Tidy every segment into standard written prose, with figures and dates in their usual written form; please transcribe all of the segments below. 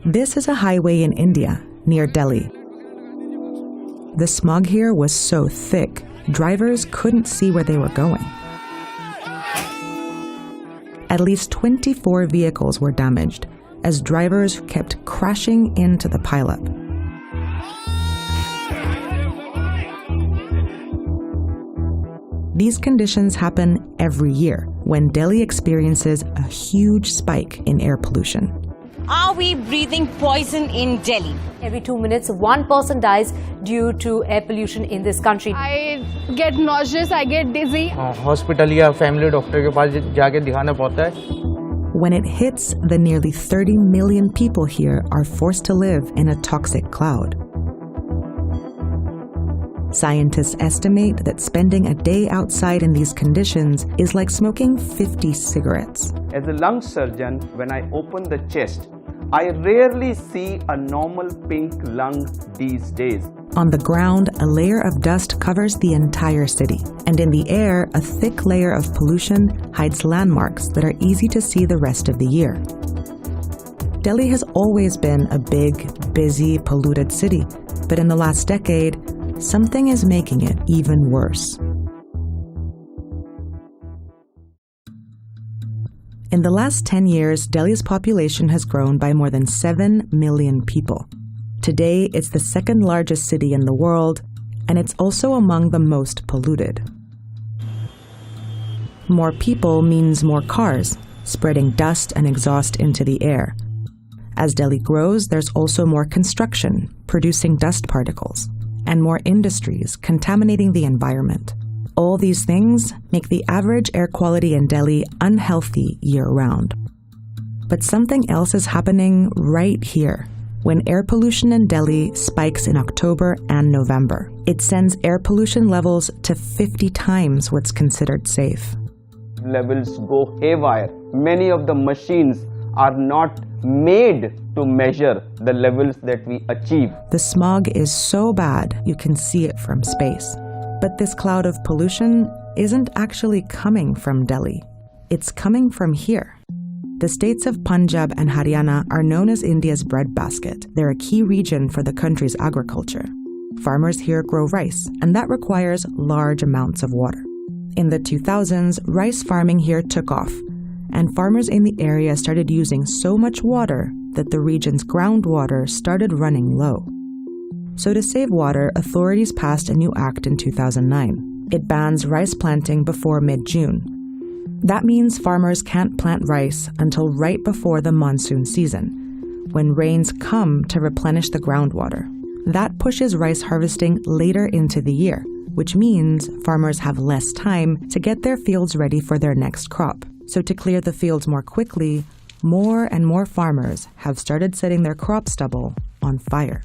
This is a highway in India, near Delhi. The smog here was so thick, drivers couldn't see where they were going. At least 24 vehicles were damaged, as drivers kept crashing into the pileup. These conditions happen every year when Delhi experiences a huge spike in air pollution. Are we breathing poison in Delhi? Every 2 minutes, one person dies due to air pollution in this country. I get nauseous, I get dizzy. Hospital या family doctor के पास जाके दिखाना पड़ता है. When it hits, the nearly 30 million people here are forced to live in a toxic cloud. Scientists estimate that spending a day outside in these conditions is like smoking 50 cigarettes. As a lung surgeon, when I open the chest, I rarely see a normal pink lung these days. On the ground, a layer of dust covers the entire city. And in the air, a thick layer of pollution hides landmarks that are easy to see the rest of the year. Delhi has always been a big, busy, polluted city. But in the last decade, something is making it even worse. In the last 10 years, Delhi's population has grown by more than 7 million people. Today, it's the second largest city in the world, and it's also among the most polluted. More people means more cars, spreading dust and exhaust into the air. As Delhi grows, there's also more construction, producing dust particles, and more industries contaminating the environment. All these things make the average air quality in Delhi unhealthy year-round. But something else is happening right here. When air pollution in Delhi spikes in October and November, it sends air pollution levels to 50 times what's considered safe. Levels go haywire. Many of the machines are not made to measure the levels that we achieve. The smog is so bad you can see it from space. But this cloud of pollution isn't actually coming from Delhi. It's coming from here. The states of Punjab and Haryana are known as India's breadbasket. They're a key region for the country's agriculture. Farmers here grow rice, and that requires large amounts of water. In the 2000s, rice farming here took off, and farmers in the area started using so much water that the region's groundwater started running low. So to save water, authorities passed a new act in 2009. It bans rice planting before mid-June. That means farmers can't plant rice until right before the monsoon season, when rains come to replenish the groundwater. That pushes rice harvesting later into the year, which means farmers have less time to get their fields ready for their next crop. So to clear the fields more quickly, more and more farmers have started setting their crop stubble on fire.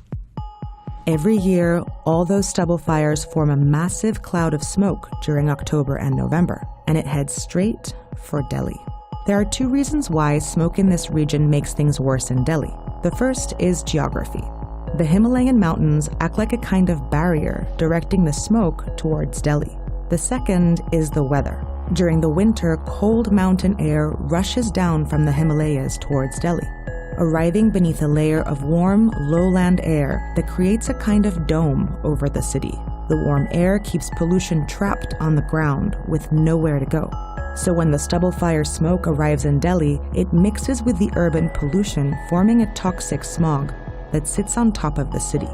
Every year, all those stubble fires form a massive cloud of smoke during October and November, and it heads straight for Delhi. There are two reasons why smoke in this region makes things worse in Delhi. The first is geography. The Himalayan mountains act like a kind of barrier directing the smoke towards Delhi. The second is the weather. During the winter, cold mountain air rushes down from the Himalayas towards Delhi, arriving beneath a layer of warm, lowland air that creates a kind of dome over the city. The warm air keeps pollution trapped on the ground with nowhere to go. So when the stubble fire smoke arrives in Delhi, it mixes with the urban pollution, forming a toxic smog that sits on top of the city.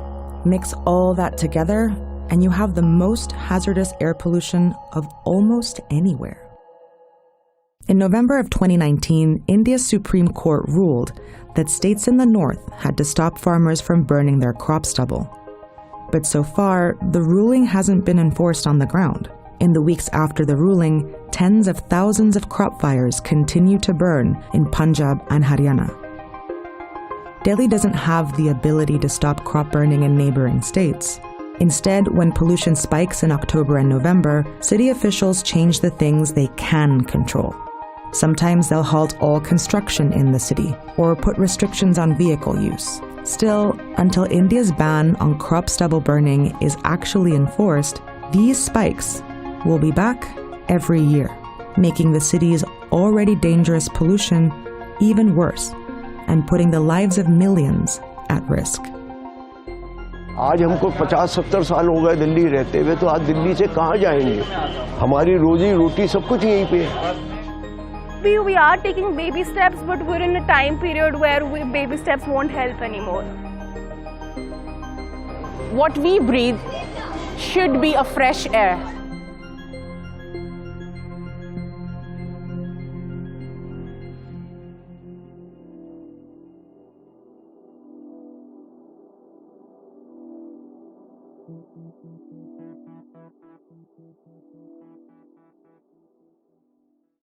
Mix all that together, and you have the most hazardous air pollution of almost anywhere. In November of 2019, India's Supreme Court ruled that states in the north had to stop farmers from burning their crop stubble. But so far, the ruling hasn't been enforced on the ground. In the weeks after the ruling, tens of thousands of crop fires continue to burn in Punjab and Haryana. Delhi doesn't have the ability to stop crop burning in neighboring states. Instead, when pollution spikes in October and November, city officials change the things they can control. Sometimes they'll halt all construction in the city or put restrictions on vehicle use. Still, until India's ban on crop stubble burning is actually enforced, these spikes will be back every year, making the city's already dangerous pollution even worse and putting the lives of millions at risk. आज हमको 50-70 साल हो गए दिल्ली रहते हुए, तो आज दिल्ली से कहाँ जाएंगे? हमारी रोजी रोटी सब कुछ यहीं पे है. We are taking baby steps, but we're in a time period where baby steps won't help anymore. What we breathe should be a fresh air.